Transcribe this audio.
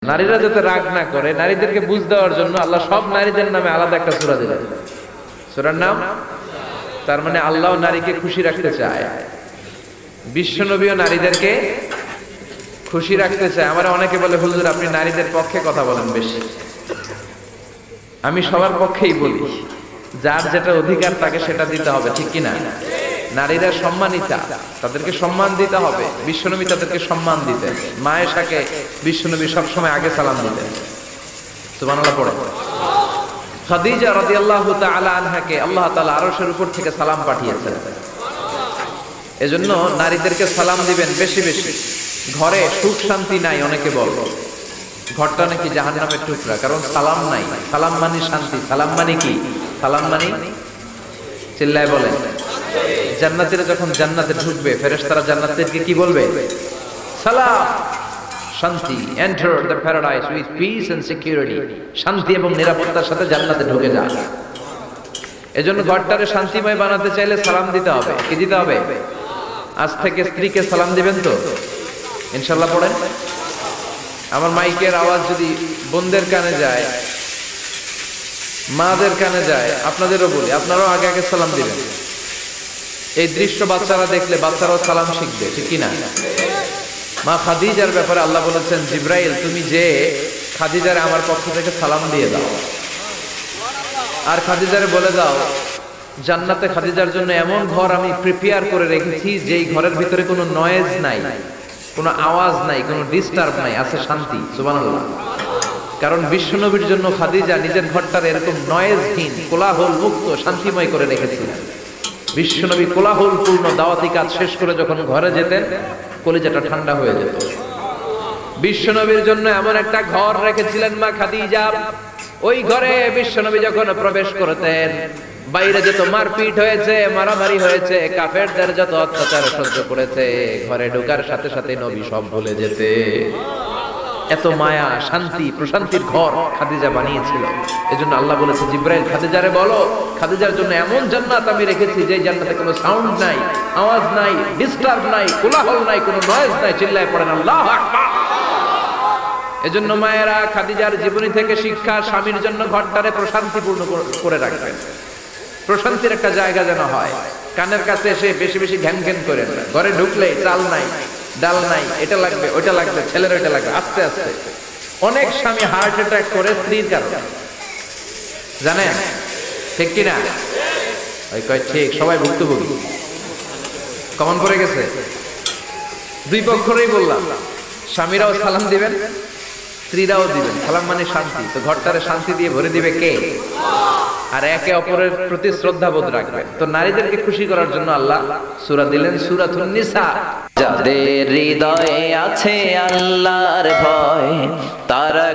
নারীরা যাতে রাগ না করে, নারীদেরকে বুঝ দেওয়ার জন্য আল্লাহ সব নারীদের নামে আলাদা একটা সূরা দিলেন। সূরার নাম, তার মানে আল্লাহ নারীকে খুশি রাখতে চায়, বিশ্বনবীও নারীদেরকে খুশি রাখতে চায়। আমার অনেকে বলে, হুজুর আপনি নারীদের পক্ষে কথা বলেন বেশি। আমি সবার পক্ষেই বলি, যার যেটা অধিকার তাকে সেটা দিতে হবে, ঠিক কিনা? নারীরা সম্মানিতা, তাদেরকে সম্মান দিতে হবে। বিশ্বনবী তাদেরকে সম্মান দিতেন। মা আয়েশাকে বিশ্বনবী সবসময় আগে সালাম দিতেন। সুবহানাল্লাহ পড়ে। খাদিজা রাদিয়াল্লাহু তাআলা আনহাকে আল্লাহ তাআলা আরশের উপর থেকে সালাম পাঠিয়েছেন। এজন্য নারীদেরকে সালাম দিবেন বেশি বেশি। ঘরে সুখ শান্তি নাই, অনেকে বল ঘরটা নাকি জাহান্নামের টুকরা, কারণ সালাম নাই। সালাম মানে শান্তি। সালাম মানে কি? সালাম মানে চিল্লায় বলেন। জান্নাতীরা যখন জান্নাতে ঢুকবে, ফেরেশতারা জান্নাতীদেরকে কি বলবে? সালাম, শান্তি। Enter the paradise with peace and security. শান্তি এবং নিরাপত্তার সাথে জান্নাতে ঢুকে যান। এজন্য ঘরটারে শান্তিময় বানাতে চাইলে সালাম দিতে হবে। কি দিতে হবে? আজ থেকে স্ত্রীকে সালাম দিবেন তো ইনশাআল্লাহ পড়েন। আমার মাইকের আওয়াজ যদি বোনদের কানে যায়, মাদের কানে যায়, আপনাদেরও বলি, আপনারাও আগে আগে সালাম দিবেন। এই দৃশ্য বাচ্চারা দেখলে বাচ্চারাও সালাম শিখবে, ঠিক কিনা? মা খাদিজার ব্যাপারে আল্লাহ বলেছেন, জিব্রাইল তুমি যে খাদিজারে আমার পক্ষ থেকে সালাম দিয়ে দাও, আর খাদিজারে বলে দাও জান্নাতে খাদিজার জন্য এমন ঘর আমি প্রিপেয়ার করে রেখেছি যেই ঘরের ভিতরে কোনো নয়েজ নাই, কোনো আওয়াজ নাই, কোনো ডিস্টার্ব নাই, আছে শান্তি। সুবহানাল্লাহ। কারণ বিশ্বনবীর জন্য খাদিজা নিজের ঘরটার এরকম নয়েজহীন, কোলাহল মুক্ত, শান্তিময় করে রেখেছিলেন। বিশ্বনবী কোলাহল পূর্ণ দাওয়াতি কাজ শেষ করে যখন ঘরে যেতেন, কলিজাটা ঠান্ডা হয়ে যেত। বিশ্বনবীর জন্য এমন একটা ঘর রেখেছিলেন মা খাদিজা, ওই ঘরে বিশ্বনবী যখন প্রবেশ করতেন, বাইরে যত মারপিট হয়েছে, মারামারি হয়েছে, কাফেরদের যত অত্যাচার সহ্য করেছে, ঘরে ঢোকার সাথে সাথে নবী সব ভুলে যেতে। এত মায়া, শান্তি, প্রশান্তির ঘর খাদিজা বানিয়েছিল। এজন্য আল্লাহ বলেছে, জিব্রাইল খাদিজারে বলো, খাদিজার জন্য এমন জান্নাত আমি রেখেছি যে জান্নাতে কোনো সাউন্ড নাই, আওয়াজ নাই, ডিস্টার্ব নাই, কোলাহল নাই, কোনো নয়েজ নাই। চিল্লায় পড়েন আল্লাহু আকবার। এজন্য মায়েরা খাদিজার জীবনী থেকে শিক্ষা, স্বামীর জন্য ঘরটারে প্রশান্তিপূর্ণ করে রাখবেন। প্রশান্তির একটা জায়গা যেন হয়। কানের কাছে এসে বেশি বেশি ঘ্যান ঘ্যান করেন না। ঘরে ঢুকলে চাল নাই, ডাল নাই, এটা লাগবে, ওইটা লাগবে, ছেলের ওইটা লাগবে। আস্তে আস্তে অনেক স্বামী হার্ট অ্যাটাক করে স্ত্রীর কারণে, জানেন ঠিক কিনা? ওই কয় ঠিক, সবাই ভুক্তভোগী, কমন করে গেছে। দুই পক্ষেরই বললাম, স্বামীরাও সালাম দিবেন, স্ত্রীরাও দিবেন। সালাম মানে শান্তি। তো ঘরটারে শান্তি দিয়ে ভরে দিবে কে? আর একে অপরের প্রতি শ্রদ্ধাবোধ রাখবেন। তো নারীদেরকে খুশি করার জন্য আল্লাহ সূরা দিলেন, সূরাতুন নিসা। যাদের হৃদয়ে আছে আল্লাহর ভয়, তারা